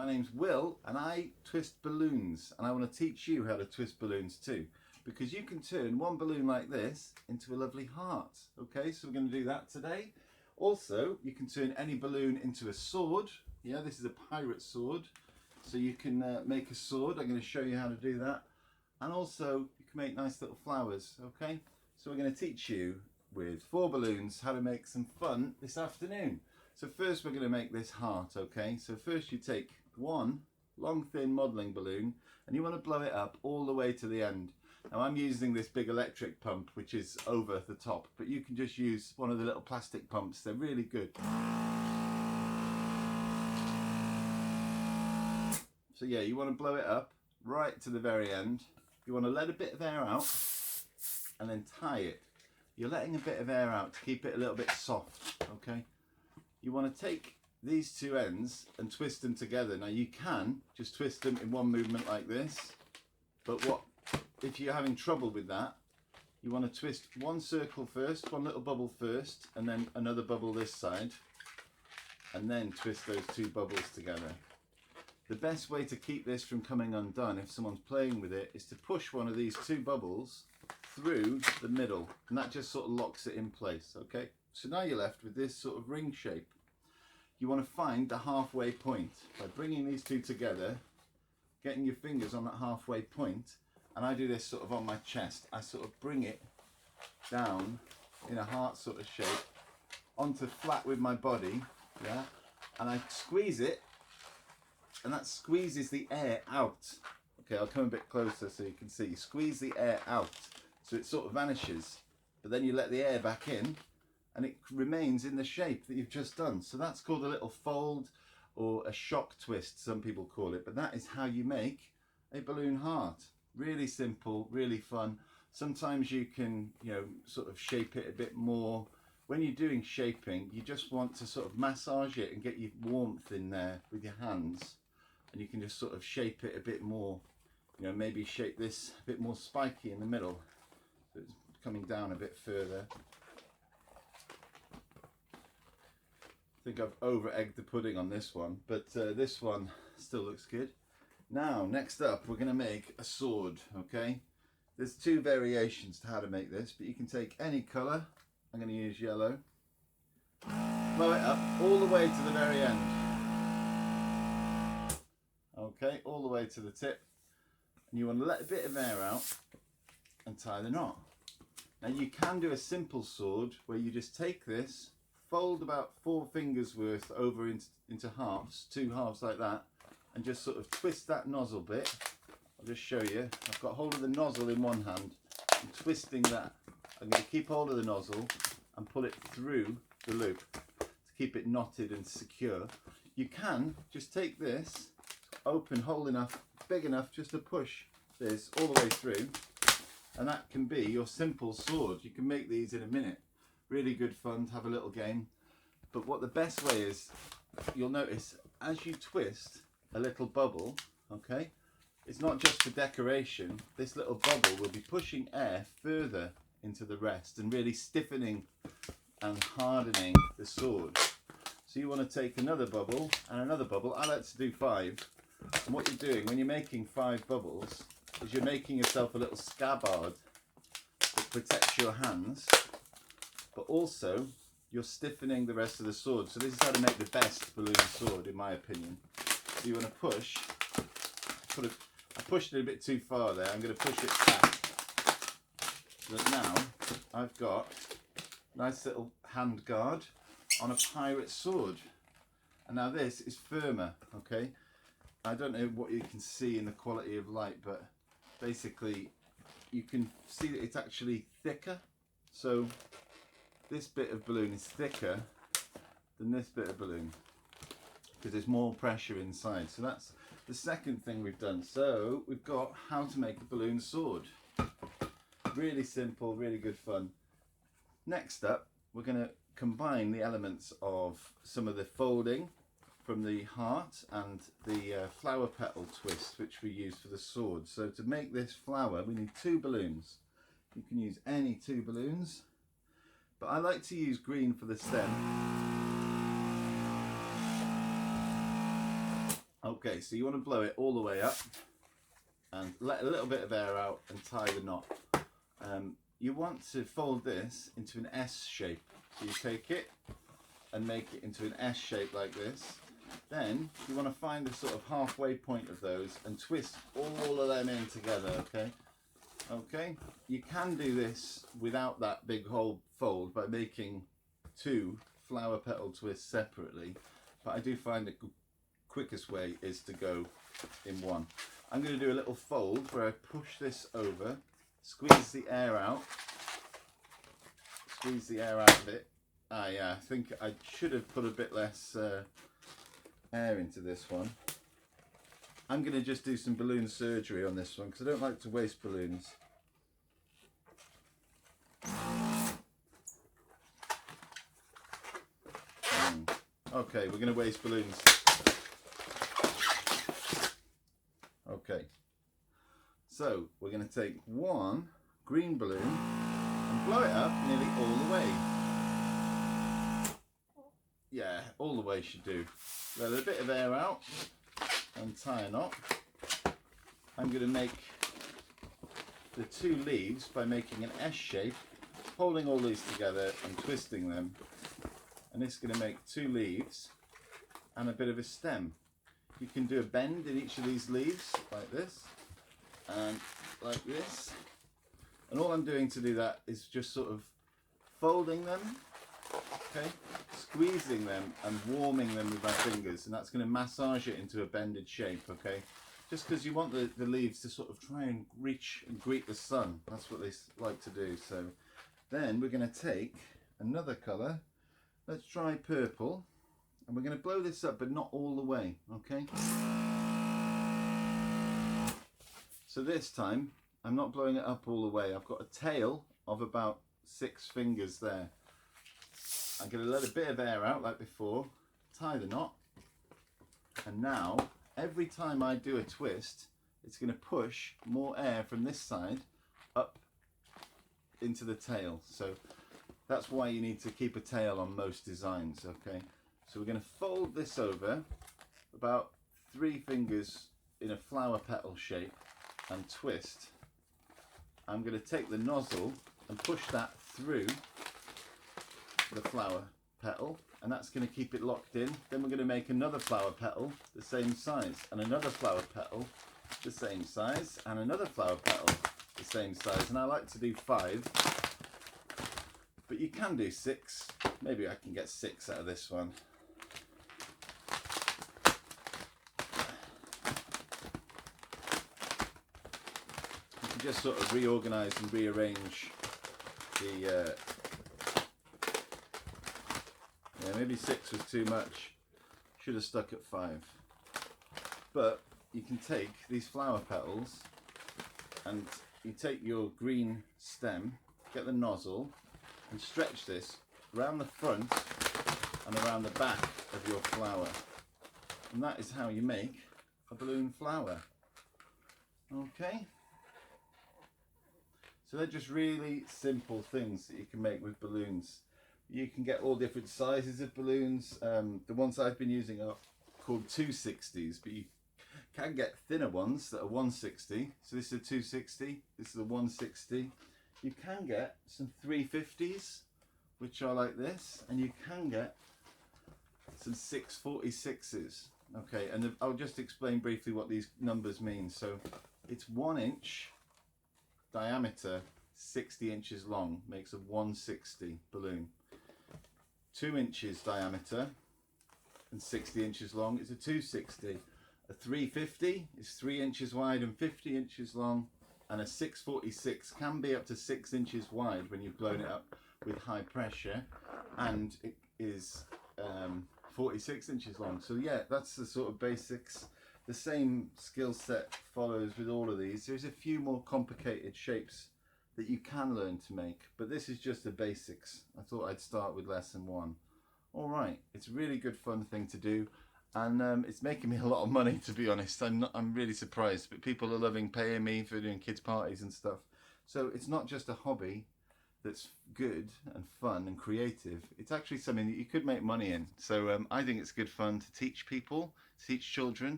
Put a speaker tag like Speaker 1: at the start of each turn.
Speaker 1: My name's Will and I twist balloons, and I want to teach you how to twist balloons too, because you can turn one balloon like this into a lovely heart. Okay, so we're going to do that today. Also, you can turn any balloon into a sword. Yeah, this is a pirate sword, so you can make a sword. I'm going to show you how to do that. And also you can make nice little flowers. Okay, so we're going to teach you with 4 balloons how to make some fun this afternoon. So first we're going to make this heart. Okay, so first you take one long thin modelling balloon and you want to blow it up all the way to the end. Now I'm using this big electric pump which is over the top, but you can just use one of the little plastic pumps. They're really good. So yeah, you want to blow it up right to the very end. You want to let a bit of air out and then tie it. You're letting a bit of air out to keep it a little bit soft. Okay, you want to take these 2 ends and twist them together. Now you can just twist them in one movement like this, but what if you're having trouble with that, you want to twist one circle first, one little bubble first, and then another bubble this side, and then twist those 2 bubbles together. The best way to keep this from coming undone if someone's playing with it is to push one of these 2 bubbles through the middle, and that just sort of locks it in place. Okay, so now you're left with this sort of ring shape. You want to find the halfway point by bringing these 2 together, getting your fingers on that halfway point, and I do this sort of on my chest. I sort of bring it down in a heart sort of shape onto flat with my body, yeah, and I squeeze it, and that squeezes the air out. Okay, I'll come a bit closer so you can see. You squeeze the air out so it sort of vanishes, but then you let the air back in and it remains in the shape that you've just done. So that's called a little fold or a shock twist, some people call it, but that is how you make a balloon heart. Really simple, really fun. Sometimes you can, sort of shape it a bit more. When you're doing shaping, you just want to sort of massage it and get your warmth in there with your hands, and you can just sort of shape it a bit more. Maybe shape this a bit more spiky in the middle, so it's coming down a bit further. I think I've over-egged the pudding on this one, but this one still looks good. Now, next up, we're going to make a sword, okay? There's 2 variations to how to make this, but you can take any colour. I'm going to use yellow. Blow it up all the way to the very end. Okay, all the way to the tip. And you want to let a bit of air out and tie the knot. Now you can do a simple sword where you just take this, fold about 4 fingers worth over into halves, 2 halves like that, and just sort of twist that nozzle bit. I'll just show you. I've got hold of the nozzle in one hand. I'm twisting that. I'm going to keep hold of the nozzle and pull it through the loop to keep it knotted and secure. You can just take this, open hole enough, big enough just to push this all the way through, and that can be your simple sword. You can make these in a minute. Really good fun to have a little game. But what the best way is, you'll notice as you twist a little bubble, okay, it's not just for decoration. This little bubble will be pushing air further into the rest and really stiffening and hardening the sword. So you want to take another bubble and another bubble. I like to do 5. And what you're doing when you're making 5 bubbles is you're making yourself a little scabbard that protects your hands, but also you're stiffening the rest of the sword. So this is how to make the best balloon sword, in my opinion. So you want to push. I pushed it a bit too far there. I'm going to push it back. So that now I've got a nice little hand guard on a pirate sword. And now this is firmer, okay? I don't know what you can see in the quality of light, but basically you can see that it's actually thicker. So this bit of balloon is thicker than this bit of balloon because there's more pressure inside. So that's the second thing we've done. So we've got how to make a balloon sword. Really simple, really good fun. Next up, we're going to combine the elements of some of the folding from the heart and the flower petal twist which we use for the sword. So to make this flower we need 2 balloons. You can use any 2 balloons, but I like to use green for the stem Okay, so you want to blow it all the way up and let a little bit of air out and tie the knot. You want to fold this into an S shape. So you take it and make it into an S shape like this. Then you want to find the sort of halfway point of those and twist all of them in together, okay? Okay, you can do this without that big whole fold by making 2 flower petal twists separately, but I do find the quickest way is to go in one. I'm going to do a little fold where I push this over, squeeze the air out of it. Yeah, I think I should have put a bit less air into this one. I'm going to just do some balloon surgery on this one because I don't like to waste balloons. Okay, we're going to waste balloons. Okay, so we're going to take 1 green balloon and blow it up nearly all the way. Yeah, all the way should do. Let a bit of air out and tie a knot. I'm going to make the 2 leaves by making an S shape, holding all these together and twisting them. And this is going to make 2 leaves and a bit of a stem. You can do a bend in each of these leaves like this and like this. And all I'm doing to do that is just sort of folding them, okay, squeezing them and warming them with my fingers, and that's going to massage it into a bended shape, okay? Just because you want the leaves to sort of try and reach and greet the sun. That's what they like to do. So then we're going to take another colour. Let's try purple, and we're going to blow this up, but not all the way, okay? So this time, I'm not blowing it up all the way. I've got a tail of about 6 fingers there. I'm going to let a bit of air out like before, tie the knot, and now every time I do a twist, it's going to push more air from this side up into the tail. So that's why you need to keep a tail on most designs, okay? So we're going to fold this over about 3 fingers in a flower petal shape and twist. I'm going to take the nozzle and push that through the flower petal, and that's going to keep it locked in. Then we're going to make another flower petal the same size, and another flower petal the same size, and another flower petal the same size. And I like to do 5, but you can do 6. Maybe I can get 6 out of this one. You can just sort of reorganize and rearrange the yeah, maybe 6 was too much. Should have stuck at 5. But you can take these flower petals and you take your green stem, get the nozzle, and stretch this around the front and around the back of your flower. And that is how you make a balloon flower. Okay? So they're just really simple things that you can make with balloons. You can get all different sizes of balloons. The ones I've been using are called 260s, but you can get thinner ones that are 160. So this is a 260, this is a 160. You can get some 350s, which are like this, and you can get some 646s. Okay, and I'll just explain briefly what these numbers mean. So it's 1 inch diameter, 60 inches long, makes a 160 balloon. 2 inches diameter and 60 inches long is a 260. A 350 is 3 inches wide and 50 inches long, and a 646 can be up to 6 inches wide when you've blown it up with high pressure, and it is 46 inches long. So yeah, that's the sort of basics. The same skill set follows with all of these. There's a few more complicated shapes that you can learn to make, but this is just the basics. I thought I'd start with lesson 1. All right, it's a really good fun thing to do, and it's making me a lot of money, to be honest. I'm really surprised, but people are loving paying me for doing kids parties and stuff. So it's not just a hobby that's good and fun and creative. It's actually something that you could make money in. So I think it's good fun to teach people, teach children